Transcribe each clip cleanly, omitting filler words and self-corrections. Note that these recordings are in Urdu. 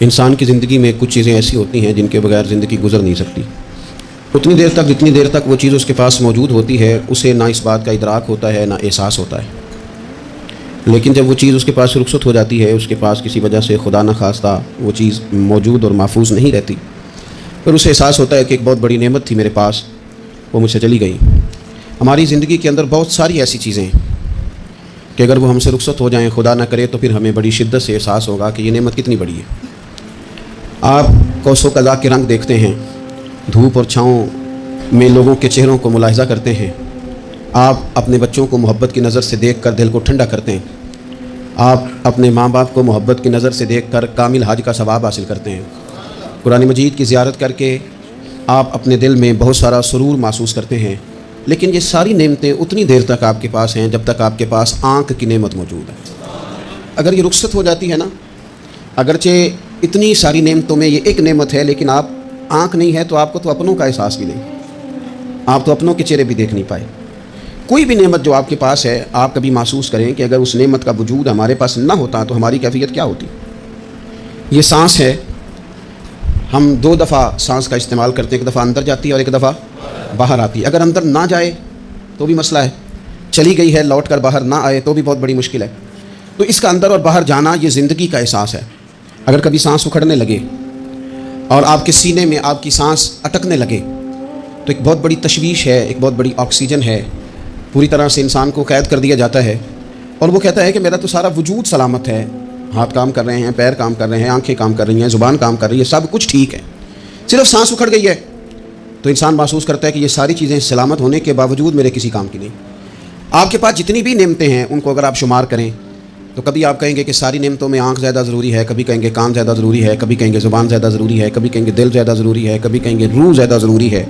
انسان کی زندگی میں کچھ چیزیں ایسی ہوتی ہیں جن کے بغیر زندگی گزر نہیں سکتی۔ اتنی دیر تک جتنی دیر تک وہ چیز اس کے پاس موجود ہوتی ہے اسے نہ اس بات کا ادراک ہوتا ہے نہ احساس ہوتا ہے، لیکن جب وہ چیز اس کے پاس رخصت ہو جاتی ہے، اس کے پاس کسی وجہ سے خدا نہ خواستہ وہ چیز موجود اور محفوظ نہیں رہتی، پھر اسے احساس ہوتا ہے کہ ایک بہت بڑی نعمت تھی میرے پاس، وہ مجھ سے چلی گئی۔ ہماری زندگی کے اندر بہت ساری ایسی چیزیں ہیں کہ اگر وہ ہم سے رخصت ہو جائیں، خدا نہ کرے، تو پھر ہمیں بڑی شدت سے احساس ہوگا کہ یہ نعمت کتنی بڑی ہے۔ آپ کوس و قزاق کے رنگ دیکھتے ہیں، دھوپ اور چھاؤں میں لوگوں کے چہروں کو ملاحظہ کرتے ہیں، آپ اپنے بچوں کو محبت کی نظر سے دیکھ کر دل کو ٹھنڈا کرتے ہیں، آپ اپنے ماں باپ کو محبت کی نظر سے دیکھ کر کامل حج کا ثواب حاصل کرتے ہیں، قرآن مجید کی زیارت کر کے آپ اپنے دل میں بہت سارا سرور محسوس کرتے ہیں۔ لیکن یہ ساری نعمتیں اتنی دیر تک آپ کے پاس ہیں جب تک آپ کے پاس آنکھ کی نعمت موجود ہے۔ اگر یہ رخصت ہو جاتی ہے نا، اگرچہ اتنی ساری نعمتوں میں یہ ایک نعمت ہے، لیکن آپ آنکھ نہیں ہے تو آپ کو تو اپنوں کا احساس بھی نہیں، آپ تو اپنوں کے چہرے بھی دیکھ نہیں پائے۔ کوئی بھی نعمت جو آپ کے پاس ہے، آپ کبھی محسوس کریں کہ اگر اس نعمت کا وجود ہمارے پاس نہ ہوتا تو ہماری کیفیت کیا ہوتی۔ یہ سانس ہے، ہم دو دفعہ سانس کا استعمال کرتے ہیں، ایک دفعہ اندر جاتی ہے اور ایک دفعہ باہر آتی ہے۔ اگر اندر نہ جائے تو بھی مسئلہ ہے، چلی گئی ہے لوٹ کر باہر نہ آئے تو بھی بہت بڑی مشکل ہے۔ تو اس کا اندر اور باہر جانا یہ زندگی کا احساس ہے۔ اگر کبھی سانس اکھڑنے لگے اور آپ کے سینے میں آپ کی سانس اٹکنے لگے تو ایک بہت بڑی تشویش ہے، ایک بہت بڑی آکسیجن ہے، پوری طرح سے انسان کو قید کر دیا جاتا ہے، اور وہ کہتا ہے کہ میرا تو سارا وجود سلامت ہے، ہاتھ کام کر رہے ہیں، پیر کام کر رہے ہیں، آنکھیں کام کر رہی ہیں، زبان کام کر رہی ہے، سب کچھ ٹھیک ہے، صرف سانس اکھڑ گئی ہے تو انسان محسوس کرتا ہے کہ یہ ساری چیزیں سلامت ہونے کے باوجود میرے کسی کام کی نہیں۔ آپ کے پاس جتنی بھی نعمتیں ہیں ان کو اگر آپ شمار کریں تو کبھی آپ کہیں گے کہ ساری نعمتوں میں آنکھ زیادہ ضروری ہے، کبھی کہیں گے کان زیادہ ضروری ہے، کبھی کہیں گے زبان زیادہ ضروری ہے، کبھی کہیں گے دل زیادہ ضروری ہے، کبھی کہیں گے روح زیادہ ضروری ہے،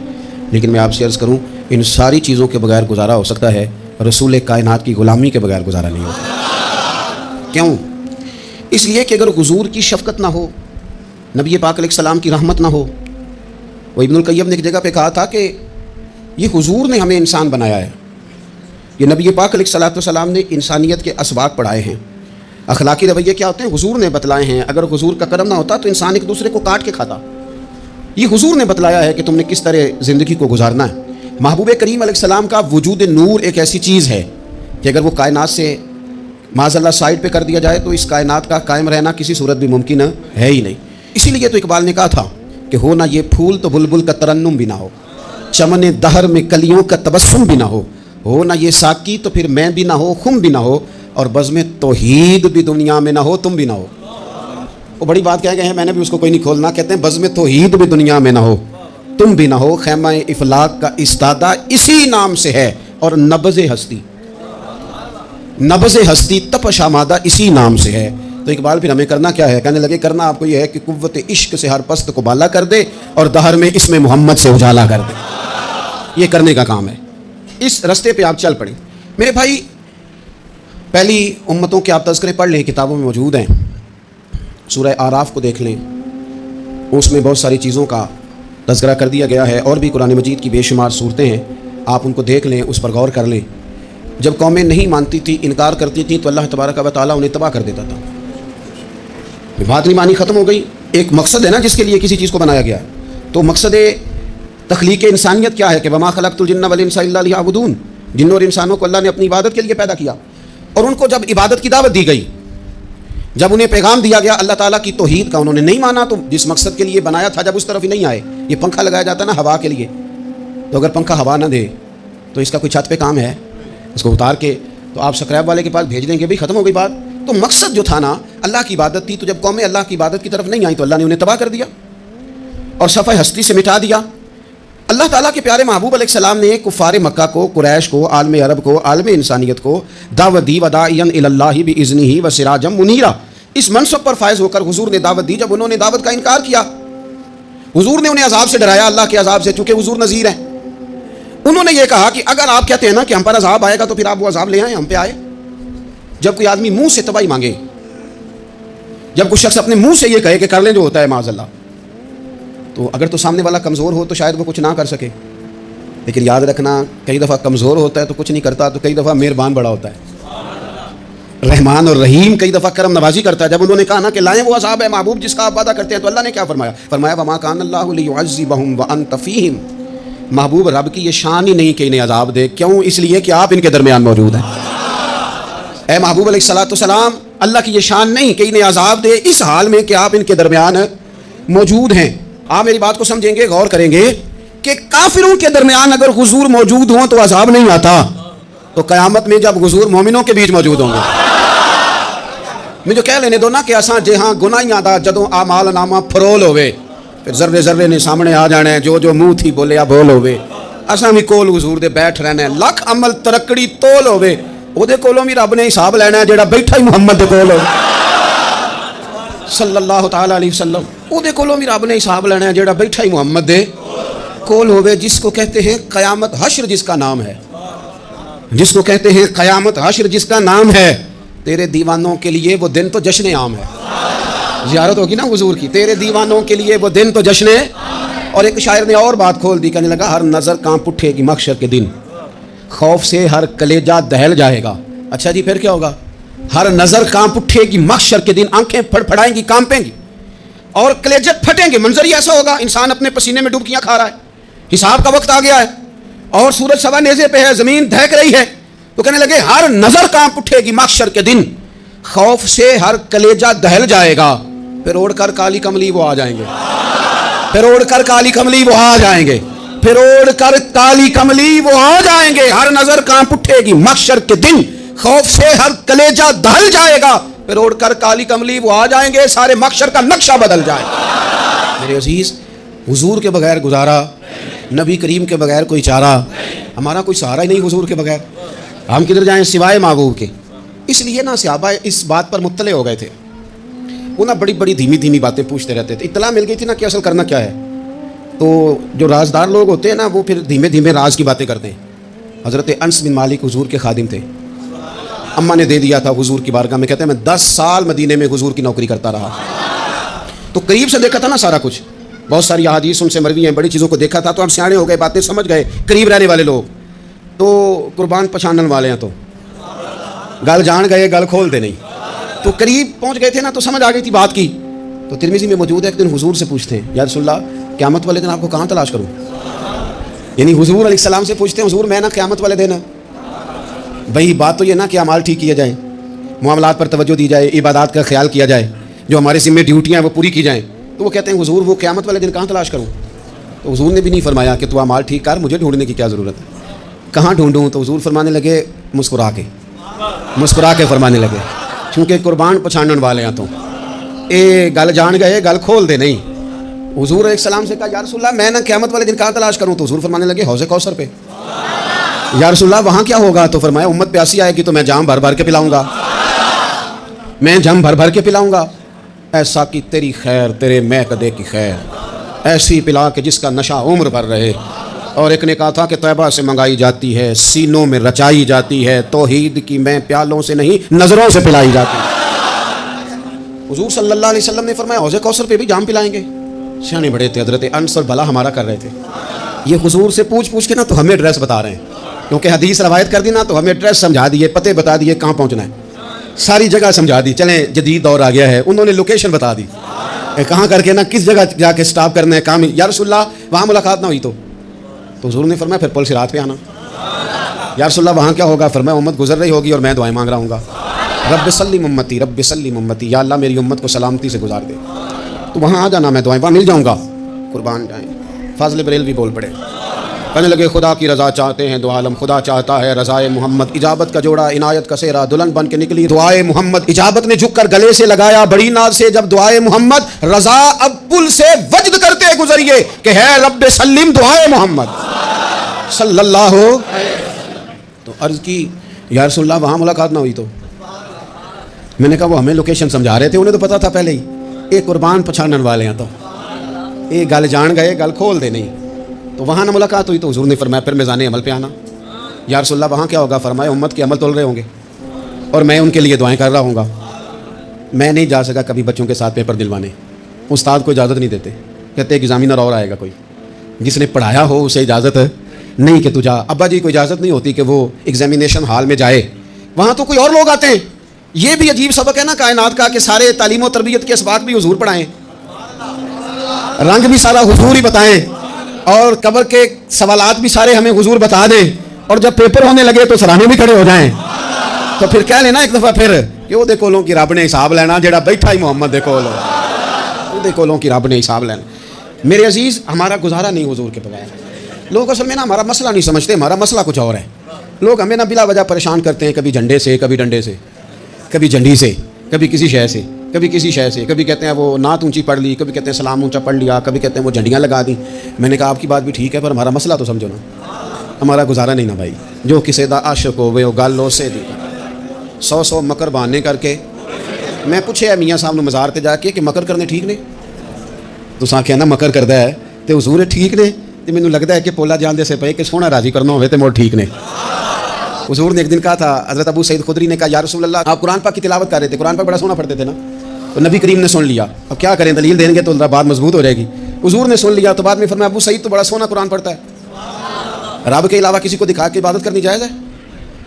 لیکن میں آپ سے عرض کروں ان ساری چیزوں کے بغیر گزارا ہو سکتا ہے، رسول کائنات کی غلامی کے بغیر گزارا نہیں ہوتا۔ کیوں؟ اس لیے کہ اگر حضور کی شفقت نہ ہو، نبی پاک علیہ السلام کی رحمت نہ ہو، وہ ابن القیم نے ایک جگہ پہ کہا تھا کہ یہ حضور نے ہمیں انسان بنایا ہے، یہ نبی پاک علیہ السلام نے انسانیت کے اسباق پڑھائے ہیں، اخلاقی رویے کیا ہوتے ہیں حضور نے بتلائے ہیں، اگر حضور کا کرم نہ ہوتا تو انسان ایک دوسرے کو کاٹ کے کھاتا۔ یہ حضور نے بتلایا ہے کہ تم نے کس طرح زندگی کو گزارنا ہے۔ محبوب کریم علیہ السلام کا وجود نور ایک ایسی چیز ہے کہ اگر وہ کائنات سے معاذ اللہ سائڈ پہ کر دیا جائے تو اس کائنات کا قائم رہنا کسی صورت بھی ممکن ہے ہی نہیں۔ اسی لیے تو اقبال نے کہا تھا کہ ہو نہ یہ پھول تو بلبل کا ترنم بھی نہ ہو، چمن دہر میں کلیوں کا تبسم بھی نہ ہو نہ یہ ساقی تو پھر میں بھی نہ ہو، خم بھی نہ ہو، اور بزم توحید بھی دنیا میں نہ ہو، تم بھی نہ ہو۔ وہ بڑی بات کہہ گئے ہیں، میں نے بھی اس کو کوئی نہیں کھولنا، کہتے ہیں بزم توحید بھی دنیا میں نہ ہو، تم بھی نہ ہو، خیمہ افلاق کا استادہ اسی نام سے ہے، اور نبض ہستی تپش آمادہ اسی نام سے ہے۔ تو اقبال پھر ہمیں کرنا کیا ہے؟ کہنے لگے کرنا آپ کو یہ ہے کہ قوت عشق سے ہر پست کو بالا کر دے اور دہر میں اسم محمد سے اجالا کر دے۔ یہ کرنے کا کام ہے، اس رستے پہ آپ چل پڑیں۔ میرے بھائی، پہلی امتوں کے آپ تذکرے پڑھ لیں، کتابوں میں موجود ہیں، سورہ آراف کو دیکھ لیں، اس میں بہت ساری چیزوں کا تذکرہ کر دیا گیا ہے، اور بھی قرآن مجید کی بے شمار صورتیں ہیں، آپ ان کو دیکھ لیں، اس پر غور کر لیں۔ جب قومیں نہیں مانتی تھیں، انکار کرتی تھیں، تو اللہ تبارک و تعالیٰ انہیں تباہ کر دیتا تھا۔ بات نہیں مانی، ختم ہو گئی۔ ایک مقصد ہے نا جس کے لیے کسی چیز کو بنایا گیا، تو مقصد تخلیق انسانیت کیا ہے کہ وما خلقت الجن والانس الا لیعبدون، جنوں اور انسانوں کو اللہ نے اپنی عبادت کے لیے پیدا کیا، اور ان کو جب عبادت کی دعوت دی گئی، جب انہیں پیغام دیا گیا اللہ تعالیٰ کی توحید کا، انہوں نے نہیں مانا، تو جس مقصد کے لیے بنایا تھا جب اس طرف ہی نہیں آئے۔ یہ پنکھا لگایا جاتا ہے نا ہوا کے لیے، تو اگر پنکھا ہوا نہ دے تو اس کا کوئی چھت پہ کام ہے؟ اس کو اتار کے تو آپ سکریب والے کے پاس بھیج دیں گے، بھی ختم ہو گئی بات۔ تو مقصد جو تھا نا اللہ کی عبادت تھی، تو جب قومیں اللہ کی عبادت کی طرف نہیں آئیں تو اللہ نے انہیں تباہ کر دیا اور صفحہ ہستی سے مٹا دیا۔ اللہ تعالیٰ کے پیارے محبوب علیہ السلام نے کفار مکہ کو، قریش کو، عالم عرب کو، عالم انسانیت کو دعوت دی، وداعیا الی اللہ باذنہ وسراجا منیرا۔ اس منصب پر فائز ہو کر حضور نے دعوت دی جب انہوں نے دعوت کا انکار کیا۔ حضور نے انہیں عذاب سے ڈرایا، اللہ کے عذاب سے، چونکہ حضور نذیر ہیں۔ انہوں نے یہ کہا کہ اگر آپ کہتے ہیں نا کہ ہم پر عذاب آئے گا تو پھر آپ وہ عذاب لے آئیں، ہم پہ آئے۔ جب کوئی آدمی منہ سے تباہی مانگے، جب کوئی شخص اپنے منہ سے یہ کہے کہ کر لیں جو ہوتا ہے معاذ اللہ، تو اگر تو سامنے والا کمزور ہو تو شاید وہ کچھ نہ کر سکے، لیکن یاد رکھنا کئی دفعہ کمزور ہوتا ہے تو کچھ نہیں کرتا، تو کئی دفعہ مہربان بڑا ہوتا ہے۔ رحمان اور رحیم کئی دفعہ کرم نوازی کرتا ہے. جب انہوں نے کہا نا کہ لائیں وہ عذاب ہے محبوب جس کا آپ وعدہ کرتے ہیں, تو اللہ نے کیا فرمایا؟ فرمایا وما کان اللہ لیعذبہم وانت فیہم. محبوب رب کی یہ شان ہی نہیں کہ انہیں عذاب دے. کیوں؟ اس لیے کہ آپ ان کے درمیان موجود ہیں. اے محبوب علیہ الصلوۃ والسلام, اللہ کی یہ شان نہیں کہ انہیں عذاب دے اس حال میں کہ آپ ان کے درمیان موجود ہیں. آپ میری بات کو سمجھیں گے, غور کریں گے کہ کافروں کے درمیان اگر حضور موجود ہوں تو عذاب نہیں آتا, تو قیامت میں جب حضور مومنوں کے بیچ موجود ہوں گے. مجھے کہہ لینے دو نا کہ اساں جہاں گناہیاں دا جدوں اعمال نامہ فرول ہوئے, پھر ذرے ذرے نے سامنے آ جانا ہے, جو جو منہ تھی بولیا بول ہوئے. اساں بھی کول حضور دے بیٹھ رہنا ہے, لکھ عمل ترکڑی تول ہوئے, او دے کولوں بھی رب نے حساب لینا ہے جڑا بیٹھا ہی محمد دے کول ہو صلی اللہ تعالی علیہ وسلم. او دے کولوں بھی رب نے حساب لینا ہے جڑا بیٹھا ہی محمد دے کول ہوئے, جس کو کہتے ہیں قیامت حشر, جس کا نام ہے, جس کو کہتے ہیں قیامت حشر جس کا نام ہے. تیرے دیوانوں کے لیے وہ دن تو جشن عام ہے. زیارت ہوگی نا حضور کی, تیرے دیوانوں کے لیے وہ دن تو جشن. اور ایک شاعر نے اور بات کھول دی, کہنے لگا ہر نظر کانپ اٹھے گی محشر کے دن, خوف سے ہر کلیجہ دہل جائے گا. اچھا جی, پھر کیا ہوگا؟ ہر نظر کانپ اٹھے گی محشر کے دن, آنکھیں پھڑ پھڑائیں گی, کانپیں گی اور کلیجے پھٹیں گے. منظر ہی ایسا ہوگا, انسان اپنے پسینے میں ڈبکیاں کھا رہا ہے, حساب کا وقت آ گیا ہے اور سورج سوا نیزے پہ ہے, زمین دہک رہی ہے. تو کہنے لگے ہر نظر کانپ اٹھے گی محشر کے دن, خوف سے ہر کلیجہ دہل جائے گا. پھر اوڑھ کر کالی کملی وہ آ جائیں گے, پھر اوڑھ کر کالی کملی وہ آ جائیں گے, پھر اوڑھ کر کالی کملی وہ آ جائیں گے. ہر نظر کانپ اٹھے گی محشر کے دن, خوف سے ہر کلیجہ دہل جائے گا. پھر اوڑھ کر کالی کملی وہ آ جائیں گے, سارے محشر کا نقشہ بدل جائے گا. میرے عزیز, حضور کے بغیر گزارا, نبی کریم کے بغیر کوئی چارہ, ہمارا کوئی سہارا ہی نہیں حضور کے بغیر. ہم کدھر جائیں سوائے محبوب کے. اس لیے نا صحابہ اس بات پر مطلع ہو گئے تھے. وہ نا بڑی بڑی دھیمی دھیمی باتیں پوچھتے رہتے تھے. اطلاع مل گئی تھی نا کہ اصل کرنا کیا ہے. تو جو رازدار لوگ ہوتے ہیں نا, وہ پھر دھیمے دھیمے راز کی باتیں کرتے ہیں. حضرت انس بن مالک حضور کے خادم تھے. اماں نے دے دیا تھا حضور کی بارگاہ میں. کہتے ہیں میں 10 سال مدینے میں حضور کی نوکری کرتا رہا, تو قریب سے دیکھا تھا نا سارا کچھ. بہت ساری احادیث ان سے مروی ہیں, بڑی چیزوں کو دیکھا تھا. تو ہم سیانے ہو گئے, باتیں سمجھ گئے, قریب رہنے والے لوگ. تو قربان پچھانن والے ہیں, تو گل جان گئے, گل کھولتے نہیں. تو قریب پہنچ گئے تھے نا, تو سمجھ آ گئی تھی بات کی. تو ترمذی میں موجود ہے, ایک دن حضور سے پوچھتے ہیں یا رسول اللہ قیامت والے دن آپ کو کہاں تلاش کروں. یعنی حضور علیہ السلام سے پوچھتے ہیں, حضور میں نا قیامت والے دن, بھائی بات تو یہ نا کہ اعمال ٹھیک کیے جائیں, معاملات پر توجہ دی جائے, عبادات کا خیال کیا جائے, جو ہمارے ذمہ ڈیوٹیاں ہیں وہ پوری کی جائیں. تو وہ کہتے ہیں حضور وہ قیامت والے دن کہاں تلاش کروں. تو حضور نے بھی نہیں فرمایا کہ تو اعمال ٹھیک کر, مجھے ڈھونڈنے کی کیا ضرورت ہے, کہاں ڈھونڈوں. تو حضور فرمانے لگے مسکرا کے فرمانے لگے, کیونکہ قربان پچھانن والے ہیں. تو اے گل جان گئے, گل کھول دے نہیں. حضور علیہ السلام سے کہا یا رسول اللہ میں نا قیامت والے دن کہاں تلاش کروں. تو حضور فرمانے لگے حوض کوثر پہ. یا رسول اللہ وہاں کیا ہوگا. تو فرمایا امت پیاسی آئے گی تو میں جام بھر بھر کے پلاؤں گا, میں جام بھر بھر کے پلاؤں گا. ایسا کہ تیری خیر تیرے مہکدے کی خیر, ایسی پلا کہ جس کا نشہ عمر بھر رہے. اور ایک نے کہا تھا کہ طیبہ سے منگائی جاتی ہے, سینوں میں رچائی جاتی ہے, توحید کی میں پیالوں سے نہیں نظروں سے پلائی جاتی ہے. حضور صلی اللہ علیہ وسلم نے فرمایا حوض کوثر پہ بھی جام پلائیں گے. سیانے بڑے تھے حضرت انس, اور بھلا ہمارا کر رہے تھے. یہ حضور سے پوچھ کے نا تو ہمیں ایڈریس بتا رہے ہیں, کیونکہ حدیث روایت کر دی نا تو ہمیں ایڈریس سمجھا دیے, پتے بتا دیے کہاں پہنچنا ہے, ساری جگہ سمجھا دی. چلیں جدید دور آ گیا ہے, انہوں نے لوکیشن بتا دی کہاں کر کے نا کس جگہ جا کے سٹاپ کرنا ہے کام. یا رسول اللہ وہاں ملاقات نہ ہوئی تو حضور نے فرمایا پھر پل صراط پہ آنا. یا رسول اللہ وہاں کیا ہوگا. فرمایا امت گزر رہی ہوگی اور میں دعائیں مانگ رہا ہوں گا, رب سلم امتی رب سلم امتی, یا اللہ میری امت کو سلامتی سے گزار دے. تو وہاں آ جانا, میں دعائیں وہاں مل جاؤں گا. قربان جائیں. فاضل بریلوی بول پڑے, کہنے لگے خدا کی رضا چاہتے ہیں دو عالم, خدا چاہتا ہے رضائے محمد. اجابت کا جوڑا عنایت کا سیرا, دلہن بن کے نکلی دعائے محمد. اجابت نے جھک کر گلے سے لگایا بڑی ناز سے جب دعائے محمد. رضا اب پل سے وجد کرتے گزریے کہ ہے رب سلم دعائے محمد صلی اللہ ہو. تو عرض کی یا رسول اللہ وہاں ملاقات نہ ہوئی تو. میں نے کہا وہ ہمیں لوکیشن سمجھا رہے تھے, انہیں تو پتا تھا پہلے ہی. ایک قربان پچھانن والے ہیں, تو یہ گل جان گئے, گل کھول دے نہیں. تو وہاں نہ ملاقات ہوئی تو حضور نے فرمایا پھر میزان عمل پہ آنا. یا رسول اللہ وہاں کیا ہوگا. فرمایا امت کے عمل تول رہے ہوں گے اور میں ان کے لیے دعائیں کر رہا ہوں گا. میں نہیں جا سکا کبھی بچوں کے ساتھ پیپر دلوانے, استاد کو اجازت نہیں دیتے, کہتے ایک ایگزامینر اور آئے گا کوئی جس نے پڑھایا ہو, اسے اجازت نہیں کہ تو جا. ابا جی کو اجازت نہیں ہوتی کہ وہ ایگزامینیشن ہال میں جائے, وہاں تو کوئی اور لوگ آتے ہیں. یہ بھی عجیب سبق ہے نا کائنات کا کہ سارے تعلیم و تربیت کے اسباق بھی حضور پڑھائیں، رنگ بھی سارا حضور ہی بتائیں، اور قبر کے سوالات بھی سارے ہمیں حضور بتا دیں، اور جب پیپر ہونے لگے تو سرانے بھی کھڑے ہو جائیں۔ تو پھر کہہ لینا ایک دفعہ پھر کہ وہ دیکھو لوں کی رب نے حساب لینا، جڑا بیٹھا ہی محمد دیکھو لو، وہ دیکھو لوں کی رب نے حساب لینا۔ میرے عزیز، ہمارا گزارا نہیں حضور کے بغیر۔ لوگ اصل میں نا ہمارا مسئلہ نہیں سمجھتے، ہمارا مسئلہ کچھ اور ہے۔ لوگ ہمیں نا بلا وجہ پریشان کرتے ہیں، کبھی جھنڈے سے، کبھی ڈنڈے سے، کبھی جھنڈی سے، کبھی کسی شے سے، کبھی کسی شے سے، کبھی کہتے ہیں وہ نعت اونچی پڑھ لی، کبھی کہتے ہیں سلام اونچا پڑھ لیا، کبھی کہتے ہیں وہ جھنڈیاں لگا دیں۔ میں نے کہا آپ کی بات بھی ٹھیک ہے، پر ہمارا مسئلہ تو سمجھو نا، ہمارا گزارا نہیں نا بھائی۔ جو کسی دا عاشق ہوئے وہ گل لو سے دی 100 مکر بہانے کر کے۔ میں پوچھے میاں صاحب نے مزار تے جا کے کہ مکر کرنے ٹھیک نے؟ تو آخیا نا مکر کردا ہے تو حضور ٹھیک نے؟ تو مینوں لگتا ہے کہ پولا جان دے سے پے کہ سونا راضی کرنا ہوئے تو مڑ ٹھیک نے۔ حضور نے ایک دن کہا تھا، حضرت ابو سعید خدری نے کہا یا رسول اللہ، آپ قرآن پاک کی تلاوت کر رہے تھے، قرآن پاک بڑا سونا پڑھتے تھے نا، تو نبی کریم نے سن لیا، اب کیا کریں، دلیل دیں گے تو بات مضبوط ہو جائے گی۔ حضور نے سن لیا تو بعد میں فرمایا ابو سعید تو بڑا سونا قرآن پڑھتا ہے، رب کے علاوہ کسی کو دکھا کے عبادت کرنی جائز ہے؟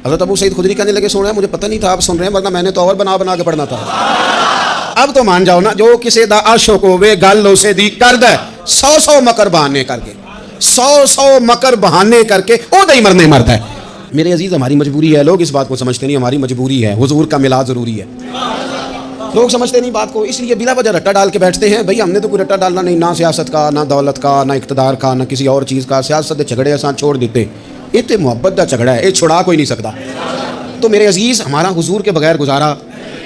حضرت ابو سعید خدری کہنے لگے سن رہے ہیں، مجھے پتہ نہیں تھا آپ سن رہے ہیں، ورنہ میں نے تو اور بنا بنا کے پڑھنا تھا۔ اب تو مان جاؤ نا، جو کسی دا عاشق ہوے گل اسے دی کرد ہے 100 مکر بہانے کر کے، 100 مکر بہانے کر کے او دے مرنے مرتا ہے۔ میرے عزیز، ہماری مجبوری ہے، لوگ اس بات کو سمجھتے نہیں، ہماری مجبوری ہے، حضور کا ملاد ضروری ہے۔ لوگ سمجھتے نہیں بات کو، اس لیے بلا وجہ رٹا ڈال کے بیٹھتے ہیں۔ بھئی ہم نے تو کوئی رٹا ڈالنا نہیں، نہ سیاست کا، نہ دولت کا، نہ اقتدار کا، نہ کسی اور چیز کا۔ سیاست دے جھگڑے اساں چھوڑ دیتے، یہ تو محبت دا جھگڑا ہے، یہ چھڑا کوئی نہیں سکتا۔ تو میرے عزیز، ہمارا حضور کے بغیر گزارا،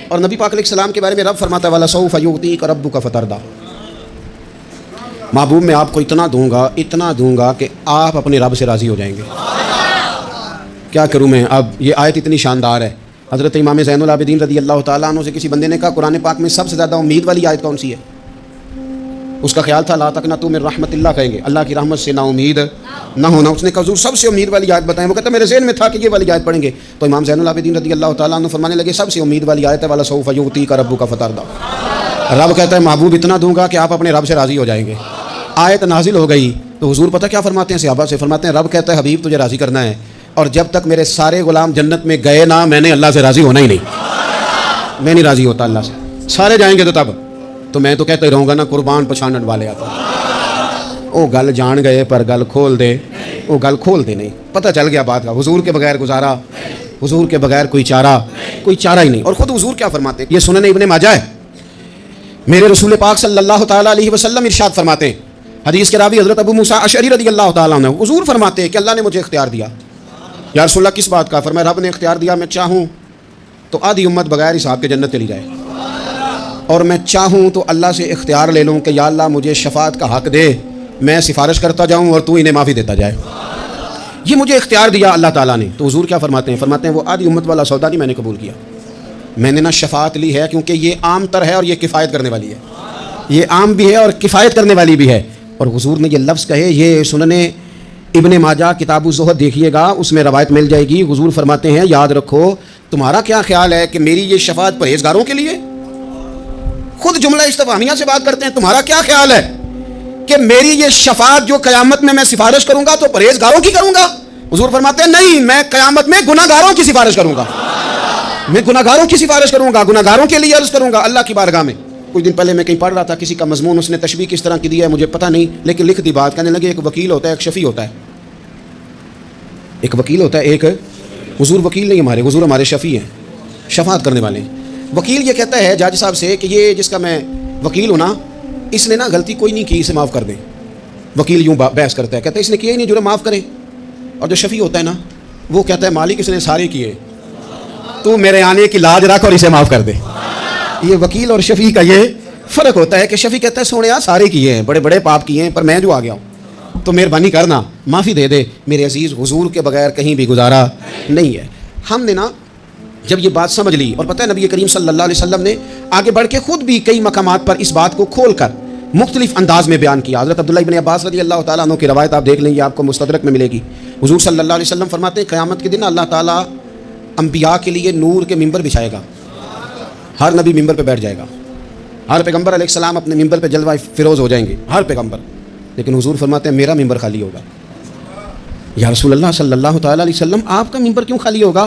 اور نبی پاک علیہ السلام کے بارے میں رب فرماتا ہے وَلَسَوْفَ يُعْطِيكَ رَبُّكَ فَتَرْضَىٰ، محبوب میں آپ کو اتنا دوں گا کہ آپ اپنے رب سے راضی ہو جائیں گے۔ کیا کروں میں؟ اب یہ آیت اتنی شاندار ہے۔ حضرت امام زین العابدین رضی اللہ تعالیٰ عنہ سے کسی بندے نے کہا قرآن پاک میں سب سے زیادہ امید والی آیت کون سی ہے؟ اس کا خیال تھا لا تقنطوا من رحمت اللہ، کہیں گے اللہ کی رحمت سے نا امید نہ ہونا۔ اس نے کہا حضور سب سے امید والی آیت بتائیں۔ وہ کہتا میرے ذہن میں تھا کہ یہ والی آیت پڑھیں گے، تو امام زین العابدین رضی اللہ تعالیٰ عنہ فرمانے لگے سب سے امید والی آیت ہے وَلَسَوْفَ يُعْطِيكَ رَبُّكَ فَتَرْضَىٰ۔ رب کہتا ہے محبوب اتنا دوں گا کہ آپ اپنے رب سے راضی ہو جائیں گے۔ آیت نازل ہو گئی تو حضور پتہ کیا فرماتے ہیں صحابہ سے؟ فرماتے ہیں رب کہتا ہے حبیب تجھے راضی کرنا ہے، اور جب تک میرے سارے غلام جنت میں گئے نہ، میں نے اللہ سے راضی ہونا ہی نہیں، میں نہیں راضی ہوتا اللہ سے۔ سارے جائیں گے تو تب تو میں تو کہتا ہی رہوں گا نا قربان پچھانن والے آتا، او گل جان گئے پر گل کھول دے، وہ گل کھول دے نہیں۔ پتہ چل گیا بات کا، حضور کے بغیر گزارا، حضور کے بغیر کوئی چارہ ہی نہیں۔ اور خود حضور کیا فرماتے ہیں، یہ سنن ابن ماجہ ہے، میرے رسول پاک صلی اللہ تعالیٰ علیہ وسلم ارشاد فرماتے ہیں، حدیث کے راوی حضرت ابو موسیٰ اشعری رضی اللہ تعالیٰ عنہ، حضور فرماتے ہیں کہ اللہ نے مجھے اختیار دیا۔ یا رسول اللہ کس بات کا؟ فرمایا رب نے اختیار دیا، میں چاہوں تو آدھی امت بغیر حساب کے جنت چلی جائے، اور میں چاہوں تو اللہ سے اختیار لے لوں کہ یا اللہ مجھے شفاعت کا حق دے، میں سفارش کرتا جاؤں اور تو انہیں معافی دیتا جائے۔ یہ مجھے اختیار دیا اللہ تعالیٰ نے۔ تو حضور کیا فرماتے ہیں؟ فرماتے ہیں وہ آدھی امت والا سودا نہیں میں نے قبول کیا، میں نے نہ شفاعت لی ہے، کیونکہ یہ عام تر ہے اور یہ کفایت کرنے والی ہے، یہ عام بھی ہے اور کفایت کرنے والی بھی ہے۔ اور حضور نے یہ لفظ کہے، یہ سنن ابن ماجہ کتاب الزہد دیکھیے گا، اس میں روایت مل جائے گی۔ حضور فرماتے ہیں یاد رکھو تمہارا کیا خیال ہے کہ میری یہ شفاعت پرہیزگاروں کے لیے؟ خود جملہ استفہامیہ سے بات کرتے ہیں، تمہارا کیا خیال ہے کہ میری یہ شفاعت جو قیامت میں سفارش کروں گا تو پرہیزگاروں کی کروں گا؟ حضور فرماتے ہیں نہیں، میں قیامت میں گناہ گاروں کی سفارش کروں گا، میں گناہ گاروں کی سفارش کروں گا، گناہ گاروں کے لیے عرض کروں گا اللہ کی بارگاہ میں۔ کچھ دن پہلے میں کہیں پڑھ رہا تھا، کسی کا مضمون اس نے تشبیہ کس طرح کی دی ہے مجھے پتہ نہیں، لیکن لکھ دی بات، کہنے لگے ایک وکیل ہوتا ہے، ایک شفیع ہوتا ہے، ایک وکیل ہوتا ہے، ایک حضور وکیل نہیں ہمارے، حضور ہمارے شفیع ہیں، شفاعت کرنے والے ہیں۔ وکیل یہ کہتا ہے جج صاحب سے کہ یہ جس کا میں وکیل ہوں نا، اس نے نا غلطی کوئی نہیں کی، اسے معاف کر دیں۔ وکیل یوں بحث کرتا ہے، کہتا ہے اس نے کیا ہی نہیں، جرم معاف کریں۔ اور جو شفیع ہوتا ہے نا، وہ کہتا ہے مالک اس نے سارے کیے، تو میرے آنے کی لاج رکھ اور اسے معاف کر دے۔ یہ وکیل اور شفیع کا یہ فرق ہوتا ہے کہ شفیع کہتا ہے سونے سارے کیے ہیں، بڑے بڑے پاپ کیے ہیں، پر میں جو آ گیا ہوں تو مہربانی کرنا معافی دے دے۔ میرے عزیز، حضور کے بغیر کہیں بھی گزارا نہیں ہے۔ ہم نے نا جب یہ بات سمجھ لی، اور پتہ ہے نبی کریم صلی اللہ علیہ وسلم نے آگے بڑھ کے خود بھی کئی مقامات پر اس بات کو کھول کر مختلف انداز میں بیان کیا۔ حضرت عبداللہ ابن عباس رضی اللہ تعالیٰ عنہ کی روایت آپ دیکھ لیں، یہ آپ کو مستدرک میں ملے گی۔ حضور صلی اللہ علیہ وسلم فرماتے ہیں قیامت کے دن اللہ تعالیٰ انبیاء کے لیے نور کے ممبر بچھائے گا، ہر نبی ممبر پہ بیٹھ جائے گا، ہر پیغمبر علیہ السلام اپنے ممبر پہ جلوہ فروز ہو جائیں گے، ہر پیغمبر۔ لیکن حضور فرماتے ہیں میرا ممبر خالی ہوگا۔ یا رسول اللہ صلی اللہ تعالیٰ علیہ وسلم آپ کا ممبر کیوں خالی ہوگا؟